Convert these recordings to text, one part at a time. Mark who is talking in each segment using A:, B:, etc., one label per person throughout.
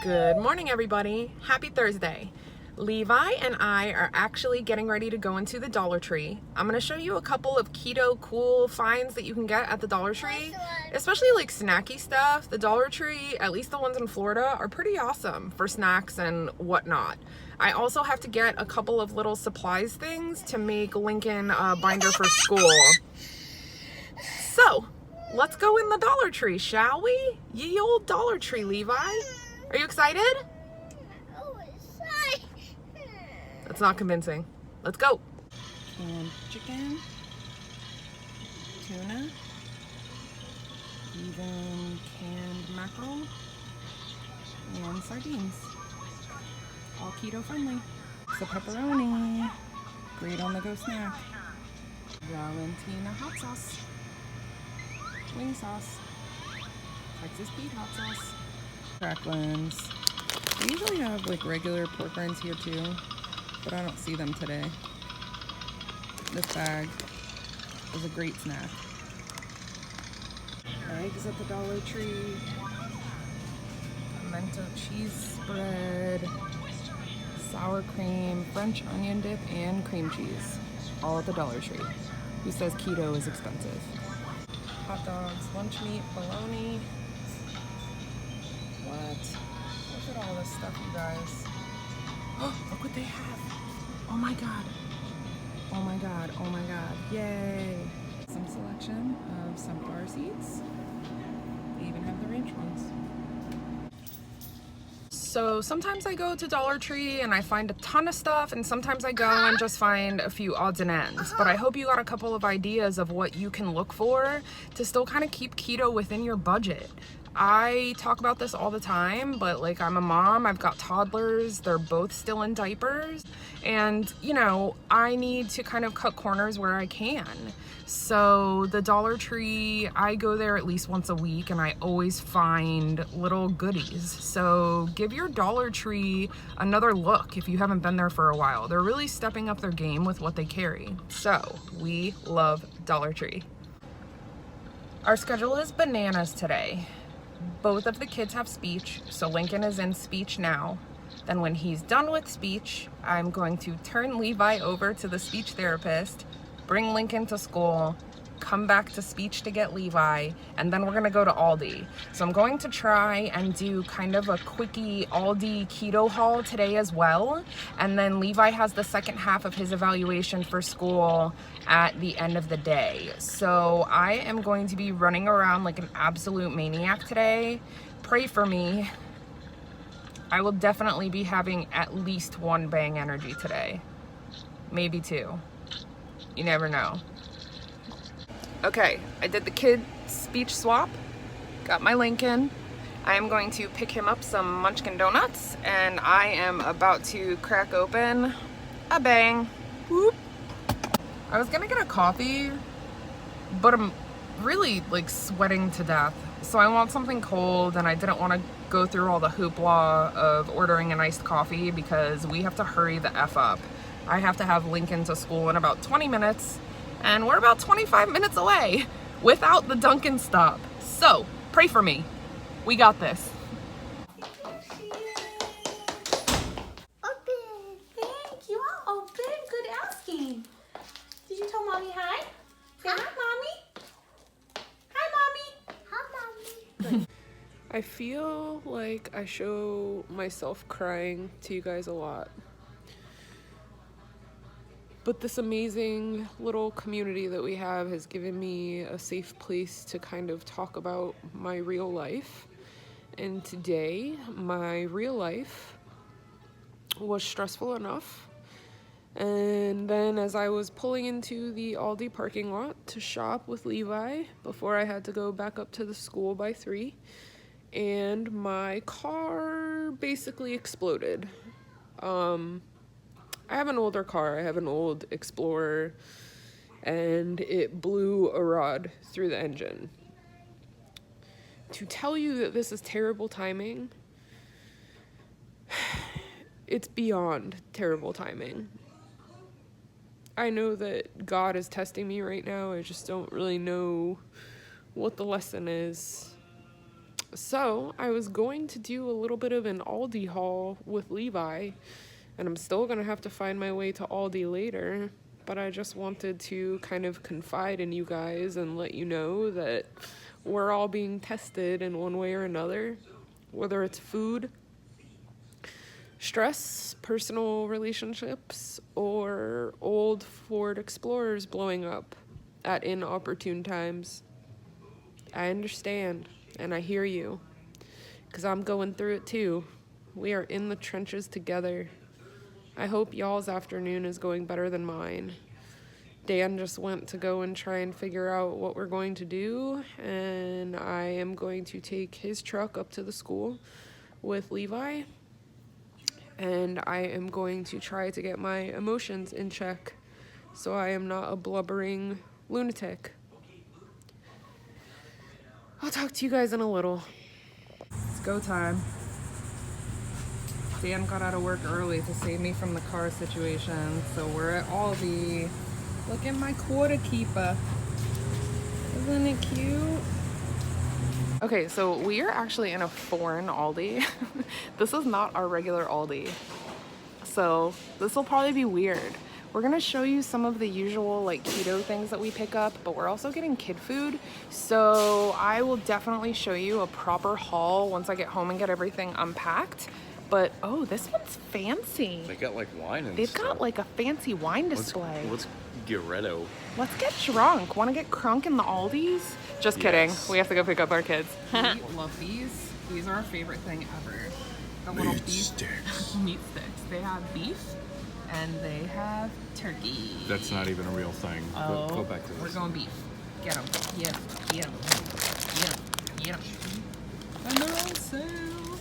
A: Good morning, everybody. Happy Thursday. Levi and I are actually getting ready to go into the Dollar Tree. I'm going to show you a couple of keto cool finds that you can get at the Dollar Tree, especially like snacky stuff. The Dollar Tree, at least the ones in Florida, are pretty awesome for snacks and whatnot. I also have to get a couple of little supplies things to make Lincoln a binder for school. So, let's go in the Dollar Tree, shall we? Ye old Dollar Tree, Levi. Are you excited? That's not convincing. Let's go. Canned chicken, tuna, even canned mackerel, and sardines. All keto friendly. So pepperoni, great on the go snack. Valentina hot sauce, wing sauce, Texas Pete hot sauce, cracklins. We usually have like regular pork rinds here too, but I don't see them today. This bag is a great snack. Eggs at the Dollar Tree, pimento cheese spread, sour cream, French onion dip, and cream cheese. All at the Dollar Tree. Who says keto is expensive? Hot dogs, lunch meat, bologna. What? Look at all this stuff, you guys. Oh, look what they have. Oh my god. Oh my god. Oh my god. Yay. Some selection of sunflower seeds. They even have the ranch ones. So sometimes I go to Dollar Tree and I find a ton of stuff, and sometimes I go and just find a few odds and ends. But I hope you got a couple of ideas of what you can look for to still kind of keep keto within your budget. I talk about this all the time, but like, I'm a mom, I've got toddlers, they're both still in diapers, and you know, I need to kind of cut corners where I can. So the Dollar Tree, I go there at least once a week and I always find little goodies. So give your Dollar Tree another look if you haven't been there for a while. They're really stepping up their game with what they carry. So we love Dollar Tree. Our schedule is bananas today. Both of the kids have speech, so Lincoln is in speech now. Then when he's done with speech, I'm going to turn Levi over to the speech therapist, bring Lincoln to school, come back to speech to get Levi, and then we're gonna go to Aldi. So I'm going to try and do kind of a quickie Aldi keto haul today as well. And then Levi has the second half of his evaluation for school at the end of the day. So I am going to be running around like an absolute maniac today. Pray for me. I will definitely be having at least one bang energy today. Maybe two. You never know. Okay, I did the kid speech swap, got my Lincoln. I am going to pick him up some Munchkin donuts, and I am about to crack open a bang. Whoop. I was gonna get a coffee, but I'm really like sweating to death. So I want something cold, and I didn't want to go through all the hoopla of ordering an iced coffee because we have to hurry the F up. I have to have Lincoln to school in about 20 minutes. And we're about 25 minutes away without the Dunkin' stop. So, pray for me. We got this.
B: Open. Thank you. I'll open. Good asking. Did you tell Mommy hi? Say hi, Mommy. Hi, Mommy. Hi, Mommy.
A: I feel like I show myself crying to you guys a lot. But this amazing little community that we have has given me a safe place to kind of talk about my real life. And today, my real life was stressful enough. And then as I was pulling into the Aldi parking lot to shop with Levi before I had to go back up to the school by 3, and my car basically exploded. I have an older car, I have an old Explorer, and it blew a rod through the engine. To tell you that this is terrible timing, it's beyond terrible timing. I know that God is testing me right now, I just don't really know what the lesson is. So I was going to do a little bit of an Aldi haul with Levi, and I'm still gonna have to find my way to Aldi later, but I just wanted to kind of confide in you guys and let you know that we're all being tested in one way or another, whether it's food, stress, personal relationships, or old Ford Explorers blowing up at inopportune times. I understand, and I hear you, because I'm going through it too. We are in the trenches together. I hope y'all's afternoon is going better than mine. Dan just went to go and try and figure out what we're going to do, and I am going to take his truck up to the school with Levi, and I am going to try to get my emotions in check so I am not a blubbering lunatic. I'll talk to you guys in a little. It's go time. Dan got out of work early to save me from the car situation, so we're at Aldi. Look at my quarter keeper. Isn't it cute? Okay, so we are actually in a foreign Aldi. This is not our regular Aldi. So this will probably be weird. We're gonna show you some of the usual like keto things that we pick up, but we're also getting kid food. So I will definitely show you a proper haul once I get home and get everything unpacked. But oh, this one's fancy.
C: They got like wine and
A: They've
C: stuff.
A: got like a fancy wine display.
C: Let's get retto.
A: Let's get drunk. Want to get crunk in the Aldis? Just kidding.
C: Yes.
A: We have to go pick up our kids. We love these. These are our favorite thing ever. The little
C: Meat
A: beef
C: sticks.
A: meat sticks. They have beef and they have turkey.
C: That's not even a real thing.
A: Oh,
C: Go back to
A: we're
C: this.
A: going beef. Get them. Get them. Get them. Get them. Get them. And they're on sale.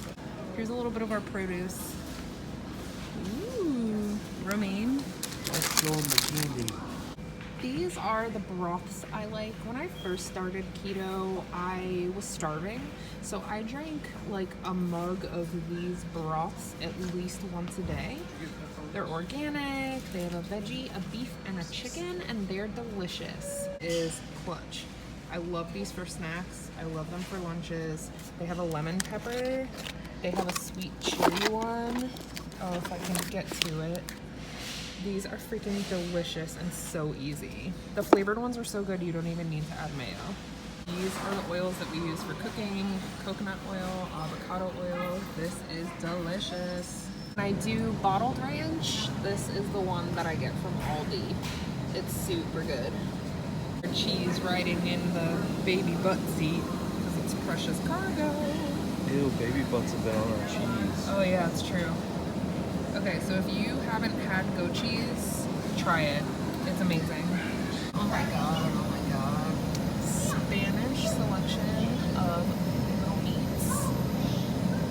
A: Here's a little bit of our produce. Ooh, romaine. These are the broths I like. When I first started keto, I was starving, so I drank like a mug of these broths at least once a day. They're organic, they have a veggie, a beef, and a chicken, and they're delicious. Is clutch. I love these for snacks. I love them for lunches. They have a lemon pepper. They have a sweet chili one. Oh, if I can get to it. These are freaking delicious and so easy. The flavored ones are so good you don't even need to add mayo. These are the oils that we use for cooking. Coconut oil, avocado oil. This is delicious. When I do bottled ranch, this is the one that I get from Aldi. It's super good. Cheese riding in the baby butt seat because it's precious cargo.
C: Ew, baby butts have been on our cheese.
A: Oh yeah, it's true. Okay, so if you haven't had goat cheese, try it. It's amazing. Oh my god, oh my god. Spanish selection of little meats.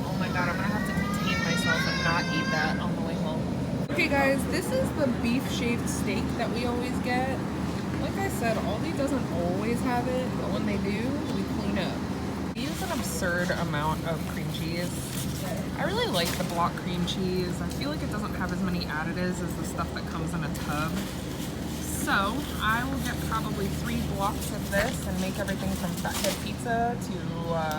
A: Oh my god, I'm gonna have to contain myself and not eat that on the way home. Okay guys, this is the beef shaved steak that we always get. Like I said, Aldi doesn't always have it, but when they do, we clean up. We use an absurd amount of cream cheese. I really like the block cream cheese. I feel like it doesn't have as many additives as the stuff that comes in a tub. So I will get probably 3 blocks of this and make everything from fathead pizza to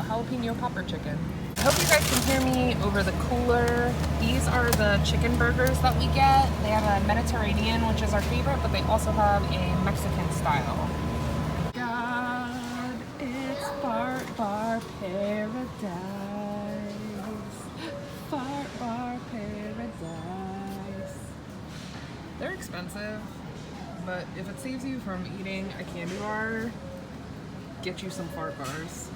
A: jalapeno popper chicken. I hope you guys can hear me over the cooler. These are the chicken burgers that we get. They have a Mediterranean, which is our favorite, but they also have a Mexican style. God, it's Fart Bar Paradise. Fart Bar Paradise. They're expensive, but if it saves you from eating a candy bar, get you some fart bars.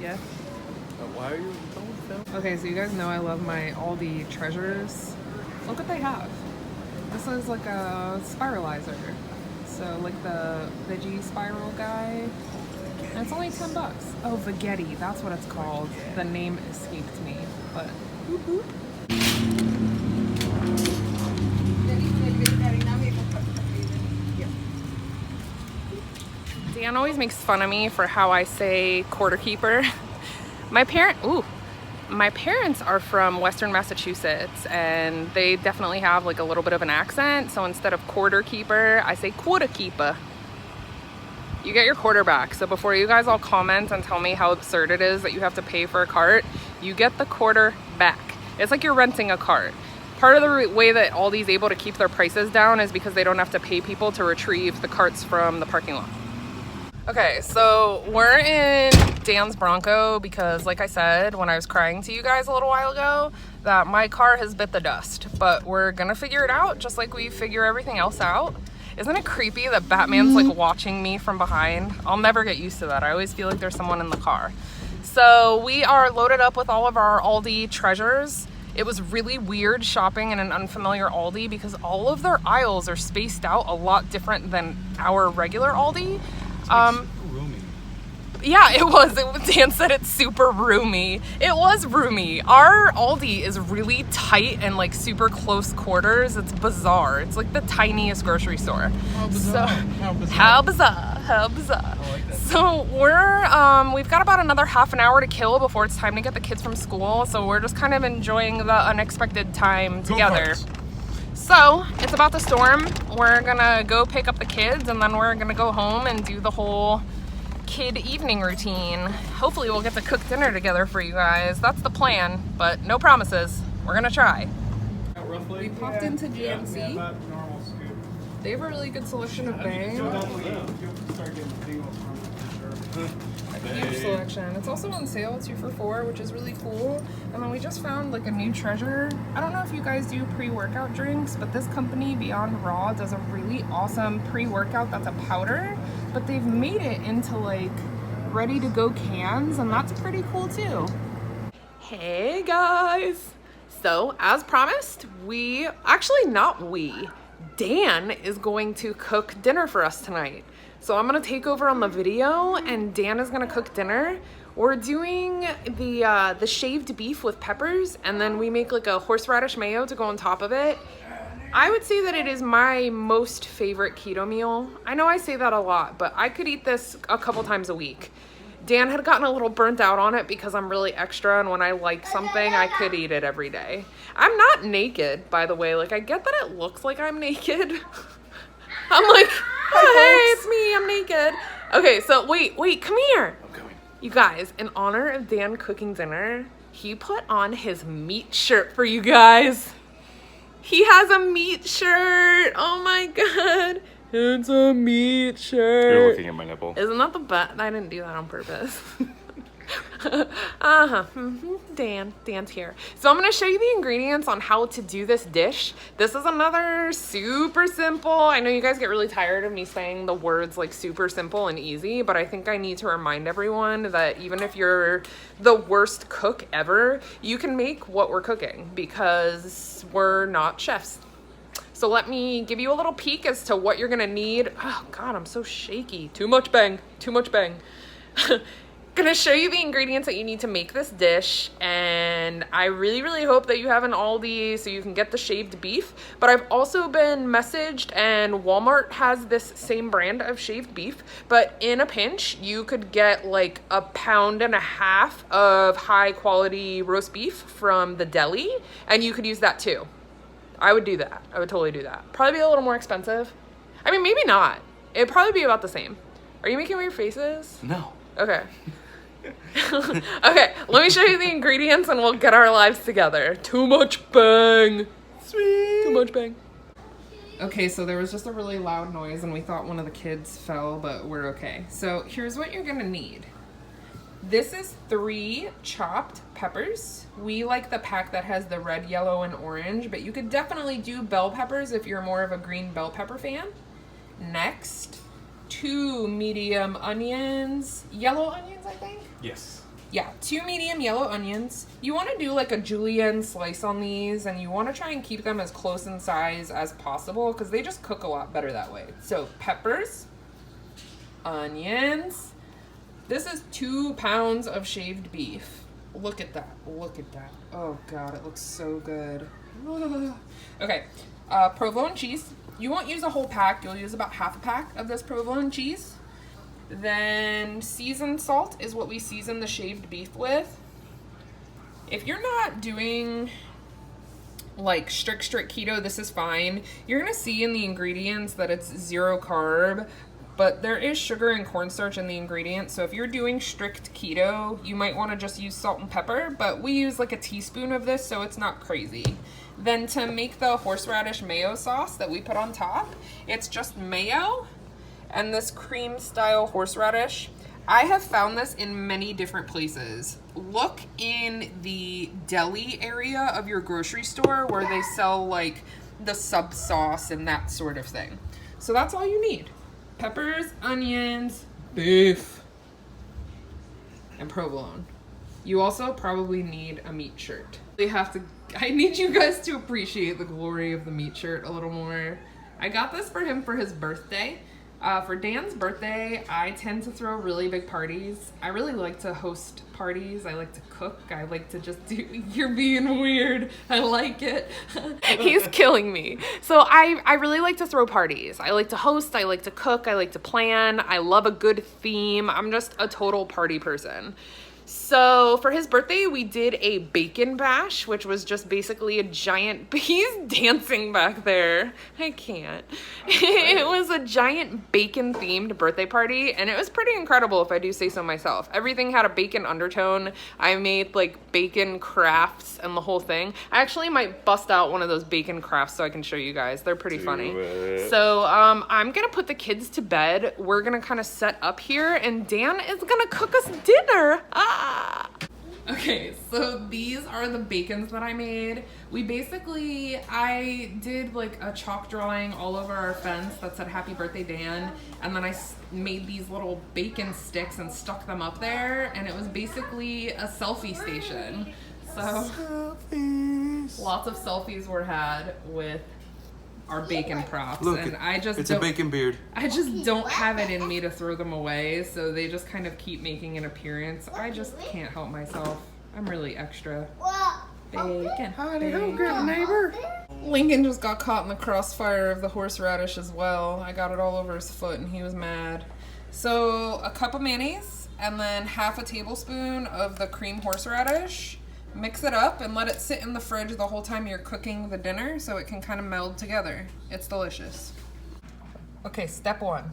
A: Yeah?
C: Why are you going film?
A: Okay, so you guys know I love my Aldi treasures. Look what they have. This is like a spiralizer. So like the veggie spiral guy. And it's only 10 bucks. Oh, Veggetti, that's what it's called. The name escaped me, but whoop whoop. Dan always makes fun of me for how I say quarter keeper. My parents are from Western Massachusetts, and they definitely have like a little bit of an accent. So instead of quarter keeper, I say quarter keeper. you get your quarter back. So before you guys all comment and tell me how absurd it is that you have to pay for a cart, you get the quarter back. It's like you're renting a cart. Part of the way that Aldi's able to keep their prices down is because they don't have to pay people to retrieve the carts from the parking lot. Okay, so we're in Dan's Bronco because, like I said when I was crying to you guys a little while ago, that my car has bit the dust. But we're gonna figure it out just like we figure everything else out. Isn't it creepy that Batman's like watching me from behind? I'll never get used to that. I always feel like there's someone in the car. So we are loaded up with all of our Aldi treasures. It was really weird shopping in an unfamiliar Aldi because all of their aisles are spaced out a lot different than our regular Aldi.
C: Roomy.
A: Yeah, it was. Dan said it's super roomy. It was roomy. Our Aldi is really tight and like super close quarters. It's bizarre. It's like the tiniest grocery store.
C: How bizarre.
A: How bizarre.
C: I like that.
A: So we've got about another half an hour to kill before it's time to get the kids from school. So we're just kind of enjoying the unexpected time together. So it's about to storm. We're gonna go pick up the kids and then we're gonna go home and do the whole kid evening routine. Hopefully we'll get to cook dinner together for you guys. That's the plan, but no promises. We're gonna try. We popped into GNC. They have a really good selection of bang. A huge selection. It's also on sale 2 for $4, which is really cool. And then we just found like a new treasure. I don't know if you guys do pre-workout drinks, but this company Beyond Raw does a really awesome pre-workout that's a powder, but they've made it into like ready to go cans, and that's pretty cool too. Hey guys. So as promised, Dan is going to cook dinner for us tonight. So I'm gonna take over on the video and Dan is gonna cook dinner. We're doing the shaved beef with peppers, and then we make like a horseradish mayo to go on top of it. I would say that it is my most favorite keto meal. I know I say that a lot, but I could eat this a couple times a week. Dan had gotten a little burnt out on it because I'm really extra, and when I like something, I could eat it every day. I'm not naked, by the way. Like, I get that it looks like I'm naked. I'm like, oh, hey, it's me, I'm naked. Okay, so wait, come here.
C: I'm coming.
A: You guys, in honor of Dan cooking dinner, he put on his meat shirt for you guys. He has a meat shirt. Oh my God. It's a meat shirt.
C: You're looking at my nipple.
A: Isn't that the best? I didn't do that on purpose. Dan's here. So I'm gonna show you the ingredients on how to do this dish. This is another super simple. I know you guys get really tired of me saying the words like super simple and easy, but I think I need to remind everyone that even if you're the worst cook ever, you can make what we're cooking because we're not chefs. So let me give you a little peek as to what you're gonna need. Oh God, I'm so shaky. Too much bang. Gonna show you the ingredients that you need to make this dish, and I really hope that you have an Aldi so you can get the shaved beef. But I've also been messaged, and Walmart has this same brand of shaved beef, but in a pinch you could get like 1.5 pounds of high quality roast beef from the deli, and you could use that too. I would do that. I would totally do that. Probably be a little more expensive. I mean, maybe not. It'd probably be about the same. Are you making weird faces?
C: No.
A: Okay. Okay, let me show you the ingredients and we'll get our lives together. Too much bang.
C: Sweet.
A: Too much bang. Okay, so there was just a really loud noise and we thought one of the kids fell, but we're okay. So here's what you're gonna need. This is 3 chopped peppers. We like the pack that has the red, yellow, and orange, but you could definitely do bell peppers if you're more of a green bell pepper fan. Next, 2 medium onions. Yellow onions, I think?
C: Yes.
A: Yeah, 2 medium yellow onions. You want to do like a julienne slice on these, and you want to try and keep them as close in size as possible because they just cook a lot better that way. So peppers, onions. This is 2 pounds of shaved beef. Look at that. Look at that. Oh God, it looks so good. Okay, provolone cheese. You won't use a whole pack. You'll use about half a pack of this provolone cheese. Then seasoned salt is what we season the shaved beef with. If you're not doing like strict keto, this is fine. You're gonna see in the ingredients that it's 0 carb. But there is sugar and cornstarch in the ingredients, so if you're doing strict keto, you might want to just use salt and pepper, but we use like a teaspoon of this, so it's not crazy. Then to make the horseradish mayo sauce that we put on top, it's just mayo and this cream style horseradish. I have found this in many different places. Look in the deli area of your grocery store where they sell like the sub sauce and that sort of thing. So that's all you need. Peppers, onions, beef, and provolone. You also probably need a meat shirt. I need you guys to appreciate the glory of the meat shirt a little more. I got this for him for his birthday. For Dan's birthday, I tend to throw really big parties. I really like to host parties. I like to cook. I like to just do, you're being weird. I like it. He's killing me. So I really like to throw parties. I like to host. I like to cook. I like to plan. I love a good theme. I'm just a total party person. So for his birthday, we did a bacon bash, which was just basically a giant, he's dancing back there. I can't. It was a giant bacon themed birthday party, and it was pretty incredible if I do say so myself. Everything had a bacon undertone. I made like bacon crafts and the whole thing. I actually might bust out one of those bacon crafts so I can show you guys. They're pretty funny. So I'm gonna put the kids to bed. We're gonna kind of set up here, and Dan is gonna cook us dinner. Okay, so these are the bacons that I made. I did like a chalk drawing all over our fence that said happy birthday Dan, and then I made these little bacon sticks and stuck them up there, and it was basically a selfie station. So lots of selfies were had with our bacon props.
D: Look,
A: and
D: it's a bacon beard.
A: I just don't have it in me to throw them away, so they just kind of keep making an appearance. I just can't help myself. I'm really extra. Bacon.
D: Howdy ho, good neighbor.
A: Lincoln just got caught in the crossfire of the horseradish as well. I got it all over his foot and he was mad. So a cup of mayonnaise and then half a tablespoon of the cream horseradish. Mix it up and let it sit in the fridge the whole time you're cooking the dinner so it can kind of meld together. It's delicious. Okay, step 1.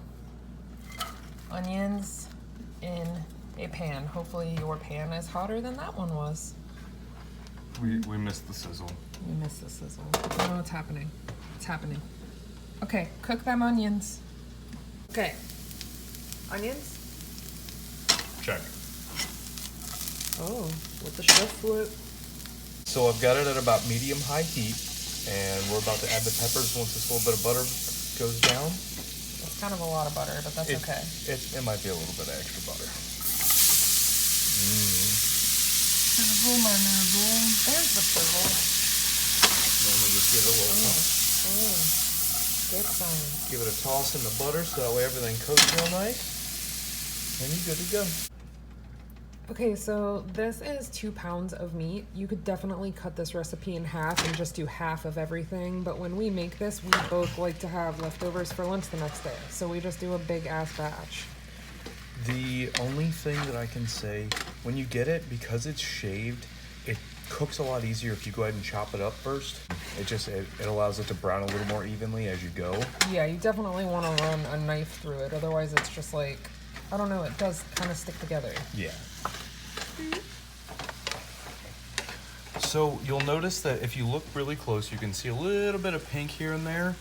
A: Onions in a pan. Hopefully your pan is hotter than that one was.
C: We missed the sizzle.
A: We missed the sizzle. I don't know what's happening. It's happening. Okay, cook them onions. Okay. Onions?
C: Check.
A: Oh, with the chef flip.
D: So I've got it at about medium-high heat, and we're about to add the peppers once this little bit of butter goes down.
A: It's kind of a lot of butter, but that's okay.
D: It might be a little bit of extra butter.
A: Sizzle my nizzle. There's the sizzle.
D: Then we'll just give it a little toss.
A: Good sign.
D: Give it a toss in the butter so that way everything cooks real nice. And you're good to go.
A: Okay, so this is 2 pounds of meat. You could definitely cut this recipe in half and just do half of everything, but when we make this, we both like to have leftovers for lunch the next day, so we just do a big ass batch.
D: The only thing that I can say, when you get it, because it's shaved, it cooks a lot easier if you go ahead and chop it up first. It allows it to brown a little more evenly as you go.
A: Yeah, you definitely want to run a knife through it, otherwise it's just like, I don't know, it does kind of stick together.
D: Yeah. So you'll notice that if you look really close, you can see a little bit of pink here and there.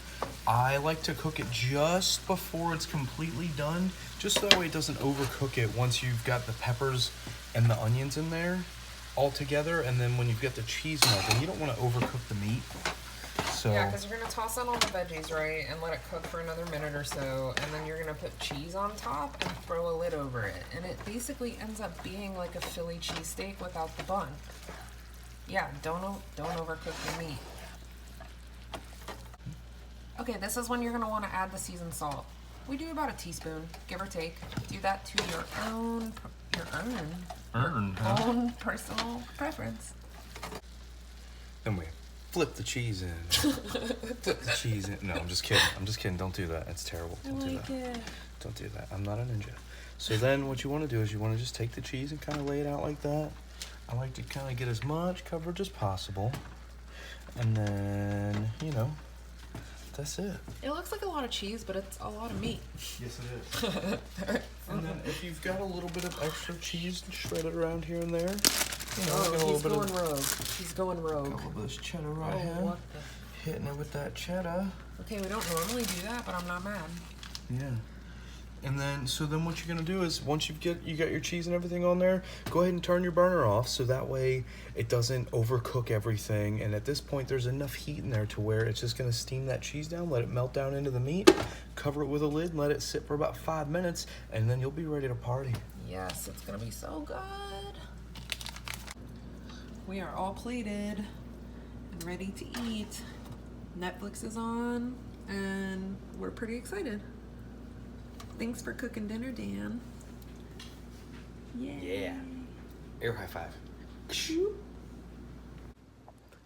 D: I like to cook it just before it's completely done, just so that way it doesn't overcook it once you've got the peppers and the onions in there all together. And then when you've got the cheese melting, you don't want to overcook the meat. So
A: yeah, because you're going to toss in all the veggies, right, and let it cook for another minute or so, and then you're going to put cheese on top and throw a lid over it. And it basically ends up being like a Philly cheesesteak without the bun. Yeah, don't overcook your meat. Okay, this is when you're going to want to add the seasoned salt. We do about a teaspoon, give or take. Do that to your own personal preference.
D: then we flip the cheese in. Flip the cheese in. No, I'm just kidding. Don't do that. It's terrible. Don't do that. Don't do that. I'm not a ninja. So then what you want to do is you want to just take the cheese and kind of lay it out like that. I like to kind of get as much coverage as possible. And then, that's it.
A: It looks like a lot of cheese, but it's a lot of meat.
D: Yes, it is. And then if you've got a little bit of extra cheese shredded around here and there, you know,
A: Oh,
D: got a
A: he's
D: little
A: going
D: bit of
A: rogue. He's going rogue.
D: a couple of this cheddar right
A: Oh,
D: here.
A: what the?
D: Hitting it with that cheddar.
A: Okay, we don't normally do that, but I'm not mad.
D: Yeah. And then, so then what you're gonna do is, once you got your cheese and everything on there, go ahead and turn your burner off so that way it doesn't overcook everything. And at this point, there's enough heat in there to where it's just gonna steam that cheese down, let it melt down into the meat, cover it with a lid, and let it sit for about 5 minutes, and then you'll be ready to party.
A: Yes, it's gonna be so good. We are all plated and ready to eat. Netflix is on, and we're pretty excited. Thanks for cooking dinner, Dan. Yay.
D: Yeah. Air high five.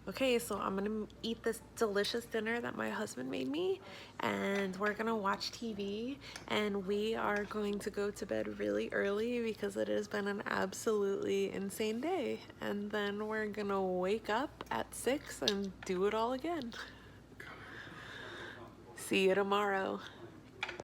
A: Okay, so I'm gonna eat this delicious dinner that my husband made me, and we're gonna watch TV, and we are going to go to bed really early because it has been an absolutely insane day, and then we're gonna wake up at 6 and do it all again. See you tomorrow.